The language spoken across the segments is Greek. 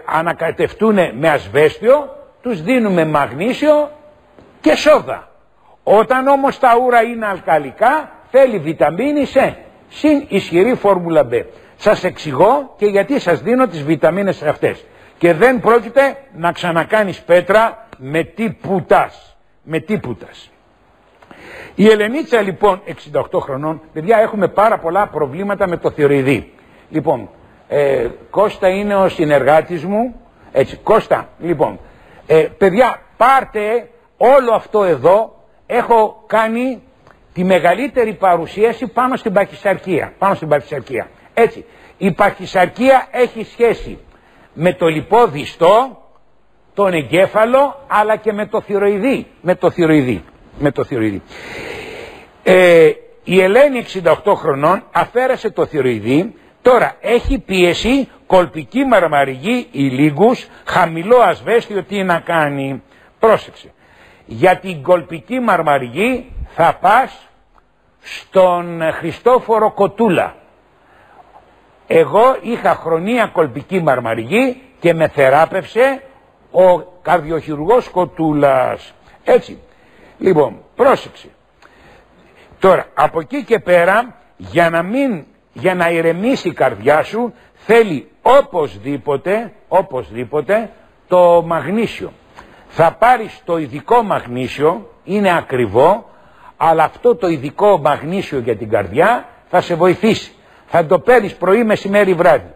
ανακατευτούν με ασβέστιο, τους δίνουμε μαγνήσιο και σόδα. Όταν όμως τα ούρα είναι αλκαλικά, θέλει βιταμίνη C, συν ισχυρή φόρμουλα B. Σας εξηγώ και γιατί σας δίνω τις βιταμίνες αυτές. Και δεν πρόκειται να ξανακάνεις πέτρα με τίπουτας. Με τίπουτας. Η Ελενίτσα λοιπόν, 68 χρονών, παιδιά, έχουμε πάρα πολλά προβλήματα με το θηροειδή. Λοιπόν, Κώστα είναι ο συνεργάτης μου, έτσι, Κώστα, λοιπόν, παιδιά, πάρτε όλο αυτό εδώ, έχω κάνει τη μεγαλύτερη παρουσίαση πάνω στην παχυσαρκία, έτσι, η παχυσαρκία έχει σχέση με το λιπόδιστο, τον εγκέφαλο, αλλά και με το θηροειδή, η Ελένη 68 χρονών αφαίρεσε το θηροειδή, τώρα έχει πίεση, κολπική μαρμαριγή, ηλίγκους, χαμηλό ασβέστιο, τι να κάνει. Πρόσεξε, για την κολπική μαρμαριγή θα πας στον Χριστόφορο Κοτούλα. Εγώ είχα χρονία κολπική μαρμαριγή και με θεράπευσε ο καρδιοχειρουργός Κοτούλας. Έτσι, λοιπόν, πρόσεξε. Τώρα, από εκεί και πέρα, για να ηρεμήσει η καρδιά σου, θέλει οπωσδήποτε το μαγνήσιο. Θα πάρεις το ειδικό μαγνήσιο, είναι ακριβό, αλλά αυτό το ειδικό μαγνήσιο για την καρδιά θα σε βοηθήσει. Θα το παίρνεις πρωί, μεσημέρι, βράδυ.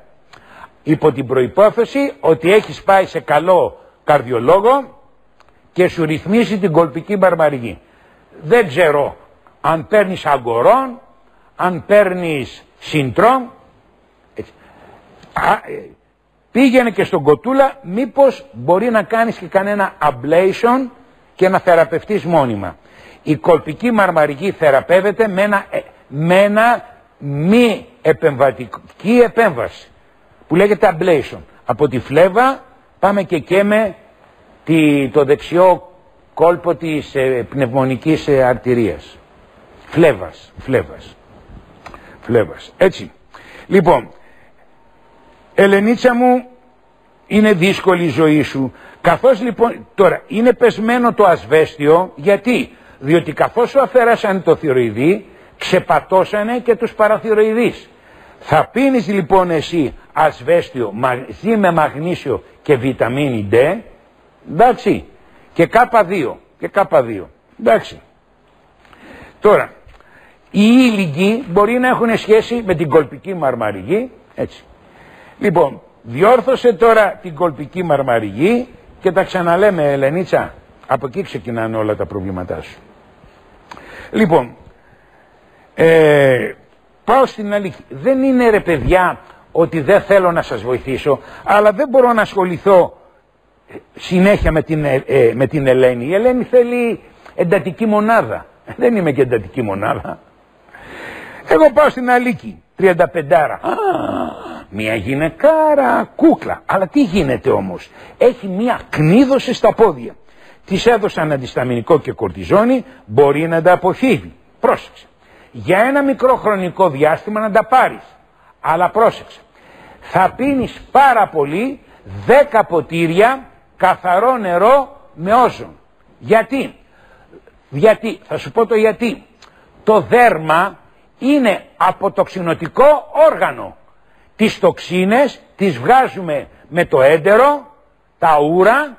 Υπό την προϋπόθεση ότι έχεις πάει σε καλό καρδιολόγο και σου ρυθμίσει την κολπική μαρμαριγή. Δεν ξέρω αν παίρνεις αγκορών, αν παίρνεις συντρόμ. Πήγαινε και στον Κοτούλα, μήπως μπορεί να κάνεις και κανένα ablation και να θεραπευτείς μόνιμα. Η κολπική μαρμαριγή θεραπεύεται με ένα μη επεμβατική επέμβαση που λέγεται ablation. Από τη φλέβα πάμε και καίμε το δεξιό κόλπο της πνευμονικής αρτηρίας. Φλέβας. Έτσι. Λοιπόν, Ελενίτσα μου, είναι δύσκολη η ζωή σου. Καθώς λοιπόν, τώρα είναι πεσμένο το ασβέστιο, γιατί? Διότι καθώς σου αφαιράσανε το θηροειδή, ξεπατώσανε και τους παραθυροειδείς. Θα πίνεις λοιπόν εσύ ασβέστιο μαζί με μαγνήσιο και βιταμίνη D, εντάξει, και K2, εντάξει. Τώρα, οι ήλικοι μπορεί να έχουν σχέση με την κολπική μαρμαριγή, έτσι. Λοιπόν, διόρθωσε τώρα την κολπική μαρμαριγή και τα ξαναλέμε, Ελενίτσα, από εκεί ξεκινάνε όλα τα προβλήματά σου. Λοιπόν, πάω στην αλήθεια. Δεν είναι, ρε παιδιά, ότι δεν θέλω να σας βοηθήσω, αλλά δεν μπορώ να ασχοληθώ συνέχεια με την Ελένη. Η Ελένη θέλει εντατική μονάδα. Δεν είμαι και εντατική μονάδα. Εγώ πάω στην Αλίκη, 35άρα. Μια γυναικάρα κούκλα. Αλλά τι γίνεται όμως? Έχει μια κνίδωση στα πόδια. Της έδωσαν αντισταμινικό και κορτιζόνη, μπορεί να τα αποφύγει. Πρόσεξε. Για ένα μικρό χρονικό διάστημα να τα πάρεις. Αλλά πρόσεξε. Θα πίνεις πάρα πολύ 10 ποτήρια καθαρό νερό με όζον. Γιατί, θα σου πω το γιατί. Το δέρμα είναι αποτοξινωτικό όργανο. Τις τοξίνες τις βγάζουμε με το έντερο, τα ούρα,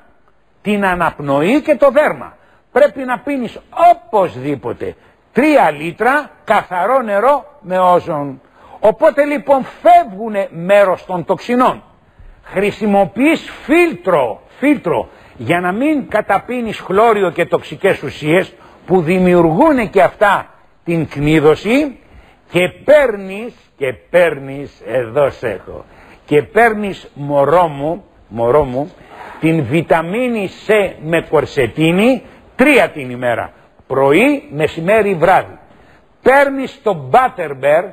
την αναπνοή και το δέρμα. Πρέπει να πίνεις οπωσδήποτε 3 λίτρα καθαρό νερό με όζον. Οπότε λοιπόν φεύγουνε μέρος των τοξινών. Χρησιμοποιείς φίλτρο για να μην καταπίνεις χλώριο και τοξικές ουσίες που δημιουργούν και αυτά την κνίδωση, και παίρνεις, εδώ σε έχω, και παίρνεις μωρό μου, την βιταμίνη C με κορσετίνη 3 την ημέρα, πρωί, μεσημέρι, βράδυ. Παίρνεις το Butterbear,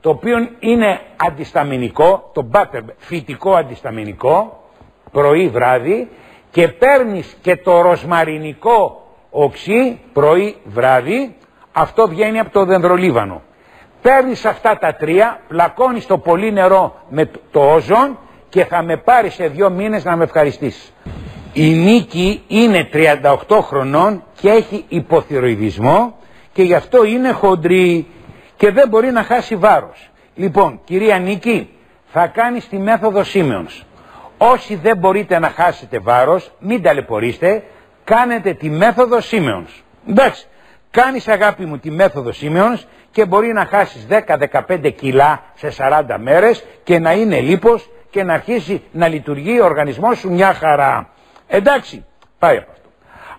το οποίο είναι αντισταμινικό, το Butterbear, φυτικό αντισταμινικό, πρωί, βράδυ, και παίρνεις και το ροσμαρινικό οξύ πρωί, βράδυ. Αυτό βγαίνει από το δενδρολίβανο. Παίρνεις αυτά τα 3, πλακώνεις το πολύ νερό με το όζον και θα με πάρεις σε 2 μήνες να με ευχαριστήσεις. Η Νίκη είναι 38 χρονών και έχει υποθυροειδισμό και γι' αυτό είναι χοντρή και δεν μπορεί να χάσει βάρος. Λοιπόν, κυρία Νίκη, θα κάνεις τη μέθοδο Σίμεωνς. Όσοι δεν μπορείτε να χάσετε βάρος, μην ταλαιπωρείστε, κάνετε τη μέθοδο Σίμεωνς. Εντάξει, κάνεις αγάπη μου τη μέθοδο Σίμεωνς και μπορεί να χάσεις 10-15 κιλά σε 40 μέρες και να είναι λίπος και να αρχίσει να λειτουργεί ο οργανισμός σου μια χαρά. Εντάξει, πάει από αυτό.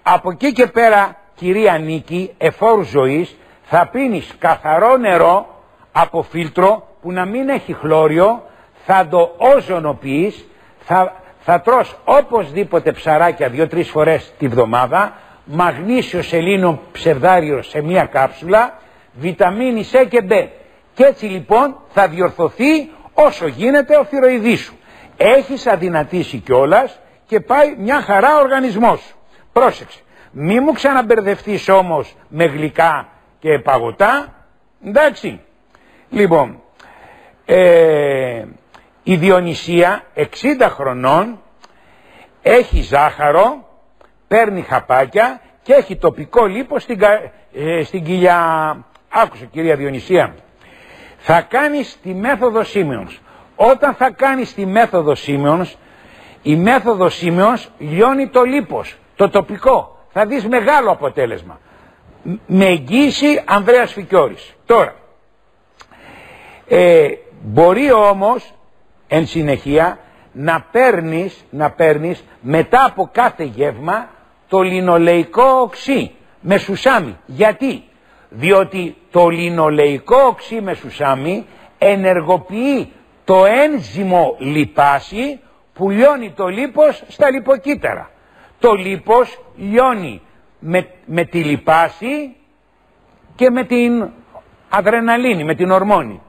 Από εκεί και πέρα, κυρία Νίκη, εφόρου ζωής, θα πίνεις καθαρό νερό από φίλτρο που να μην έχει χλώριο, θα το όζωνοποιείς, θα τρως οπωσδήποτε ψαράκια 2-3 φορές τη βδομάδα, μαγνήσιο σελήνο ψευδάριο σε μία κάψουλα, βιταμίνη C και B. Και έτσι λοιπόν θα διορθωθεί όσο γίνεται ο θυροειδής σου. Έχεις αδυνατήσει κιόλας και πάει μια χαρά ο οργανισμός σου. Πρόσεξε, μη μου ξαναμπερδευτείς όμως με γλυκά και παγωτά, εντάξει. Λοιπόν, η Διονυσία 60 χρονών, έχει ζάχαρο, παίρνει χαπάκια και έχει τοπικό λίπος στην κοιλιά. Άκουσε κυρία Διονυσία, θα κάνεις τη μέθοδο Σίμεωνς. Όταν θα κάνεις τη μέθοδο Σίμεωνς, η μέθοδο Σίμεωνς λιώνει το λίπος, το τοπικό. Θα δεις μεγάλο αποτέλεσμα. Με εγγύηση Ανδρέας Φικιώρης. Τώρα, μπορεί όμως εν συνεχεία να παίρνεις μετά από κάθε γεύμα το λινολεϊκό οξύ με σουσάμι. Γιατί? Διότι το λινολεϊκό οξύ με σουσάμι ενεργοποιεί το ένζυμο λιπάση που λιώνει το λίπος στα λιποκύτταρα. Το λίπος λιώνει με τη λιπάση και με την αδρεναλίνη, με την ορμόνη.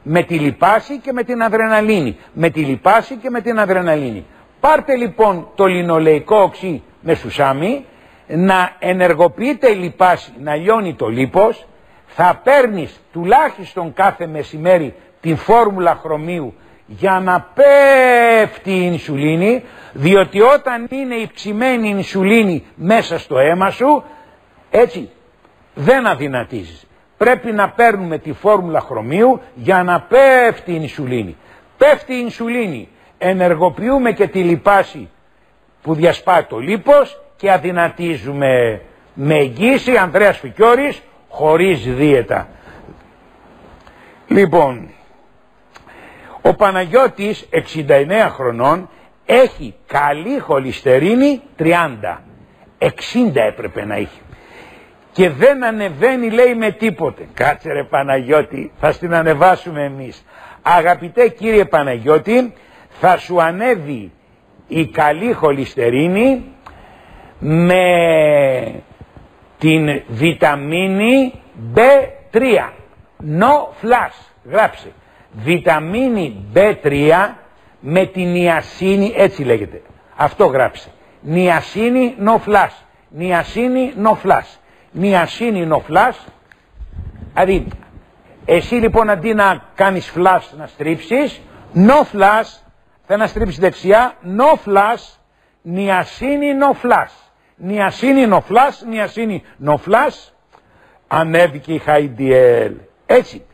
Με τη λιπάση και με την αδρεναλίνη. Με τη λιπάση και με την αδρεναλίνη. Πάρτε λοιπόν το λινολεϊκό οξύ με σουσάμι, να ενεργοποιείται η λιπάση, να λιώνει το λίπος, θα παίρνεις τουλάχιστον κάθε μεσημέρι την φόρμουλα χρωμίου για να πέφτει η ινσουλίνη, διότι όταν είναι υψημένη η ινσουλίνη μέσα στο αίμα σου, έτσι δεν αδυνατίζεις. Πρέπει να παίρνουμε τη φόρμουλα χρωμίου για να πέφτει η ινσουλίνη. Πέφτει η ινσουλίνη, ενεργοποιούμε και τη λιπάση που διασπάει το λίπος και αδυνατίζουμε. Με εγγύηση Ανδρέας Φικιώρης, χωρίς δίαιτα. Λοιπόν, ο Παναγιώτης 69 χρονών έχει καλή χολυστερίνη 30. 60 έπρεπε να έχει. Και δεν ανεβαίνει, λέει, με τίποτε. Κάτσε ρε Παναγιώτη, θα στην ανεβάσουμε εμείς. Αγαπητέ κύριε Παναγιώτη, θα σου ανέβει η καλή χολυστερίνη με την βιταμίνη B3. No flash, γράψε. Βιταμίνη B3 με την νιασίνη, έτσι λέγεται. Αυτό γράψε. Νιασίνη no flash. Νιασίνη no flash. Νιασίνη no flash. Δηλαδή, εσύ λοιπόν αντί να κάνεις flash να στρίψεις, no flash, θα να στρίψεις δεξιά, no flash, νιασίνη no flash. Νιασίνη no flash, νιασίνη no flash, ανέβηκε η HDL. Έτσι,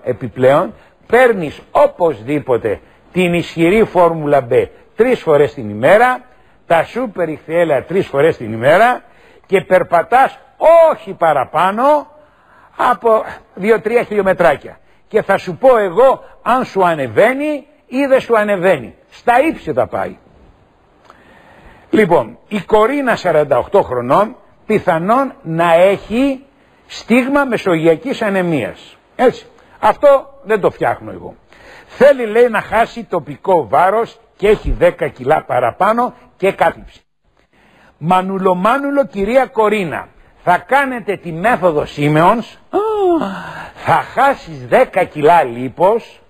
επιπλέον, παίρνεις οπωσδήποτε την ισχυρή φόρμουλα B 3 φορές την ημέρα, τα σούπερ ηχθιέλαια 3 φορές την ημέρα και περπατάς όχι παραπάνω από 2-3 χιλιομετράκια. Και θα σου πω εγώ αν σου ανεβαίνει ή δεν σου ανεβαίνει. Στα ύψη θα πάει. Λοιπόν, η Κορίνα 48 χρονών πιθανόν να έχει στίγμα μεσογειακής ανεμίας. Έτσι, αυτό δεν το φτιάχνω εγώ. Θέλει, λέει, να χάσει τοπικό βάρος και έχει 10 κιλά παραπάνω και κάθιψη. Μανουλομάνουλο κυρία Κορίνα, θα κάνετε τη μέθοδο Σίμεωνς, θα χάσεις 10 κιλά λίπος,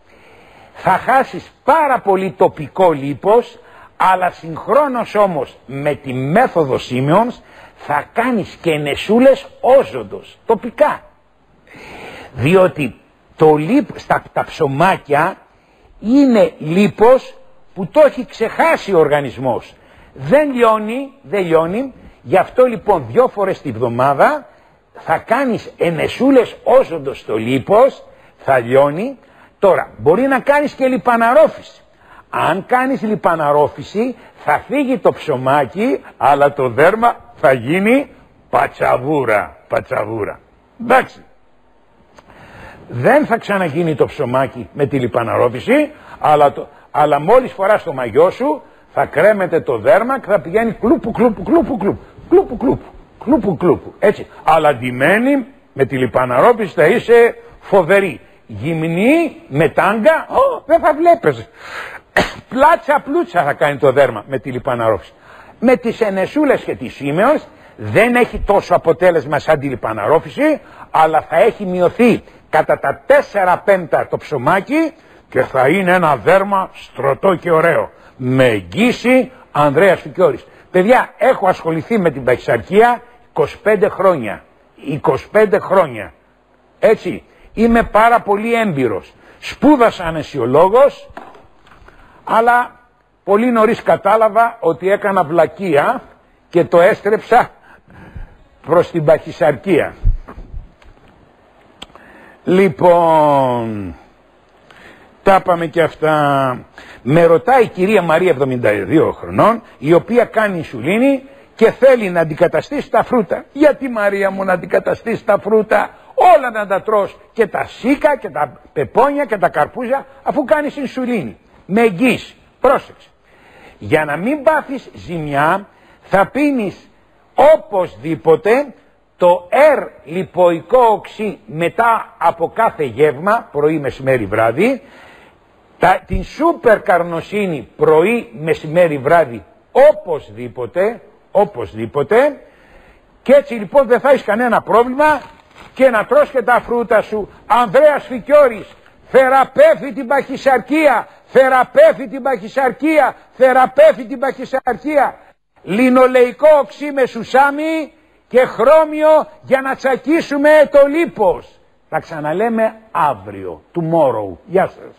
θα χάσεις πάρα πολύ τοπικό λίπος, αλλά συγχρόνως όμως με τη μέθοδο Σίμεωνς θα κάνεις και νεσούλες όζοντος, τοπικά. Διότι τα ψωμάκια είναι λίπος που το έχει ξεχάσει ο οργανισμός. Δεν λιώνει, γι' αυτό λοιπόν 2 φορές τη βδομάδα θα κάνεις ενεσούλες όσοντος το λίπος, θα λιώνει. Τώρα μπορεί να κάνεις και λιπαναρόφηση. Αν κάνεις λιπαναρόφηση θα φύγει το ψωμάκι, αλλά το δέρμα θα γίνει πατσαβούρα. Εντάξει. Δεν θα ξαναγίνει το ψωμάκι με τη λιπαναρόφηση, αλλά μόλις φοράς το μαγιό σου θα κρέμεται το δέρμα και θα πηγαίνει κλούπου, έτσι. Αλλά ντυμένη με τη λιπαναρόφηση θα είσαι φοβερή. Γυμνή με τάγκα, δεν θα βλέπεις. Πλούτσα θα κάνει το δέρμα με τη λιπαναρόφηση. Με τις ενεσούλες και τις σήμεως δεν έχει τόσο αποτέλεσμα σαν τη λιπαναρόφηση, αλλά θα έχει μειωθεί κατά τα 4/5 το ψωμάκι και θα είναι ένα δέρμα στρωτό και ωραίο. Με εγγύηση Ανδρέας Φικιώρης. Παιδιά, έχω ασχοληθεί με την παχυσαρκία 25 χρόνια. 25 χρόνια. Έτσι, είμαι πάρα πολύ έμπειρος. Σπούδασα αναισιολόγος, αλλά πολύ νωρίς κατάλαβα ότι έκανα βλακεία και το έστρεψα προς την παχυσαρκία. Λοιπόν, τα πάμε και αυτά. Με ρωτάει η κυρία Μαρία 72 χρονών, η οποία κάνει ινσουλίνη και θέλει να αντικαταστήσει τα φρούτα. Γιατί, Μαρία μου, να αντικαταστήσει τα φρούτα? Όλα να τα τρως, και τα σίκα και τα πεπόνια και τα καρπούζα, αφού κάνεις ινσουλίνη. Με εγγύηση. Πρόσεξε. Για να μην πάθεις ζημιά θα πίνεις οπωσδήποτε το λιποϊκό οξύ μετά από κάθε γεύμα, πρωί, μεσημέρι, βράδυ, την σούπερ καρνοσίνη πρωί, μεσημέρι, βράδυ, οπωσδήποτε, και έτσι λοιπόν δεν θα έχεις κανένα πρόβλημα και να τρως και τα φρούτα σου. Ανδρέας Φικιώρης, θεραπεύει την παχυσαρκία, λινολεϊκό οξύ με σουσάμι και χρώμιο για να τσακίσουμε το λίπος. Θα ξαναλέμε αύριο, tomorrow. Γεια σας.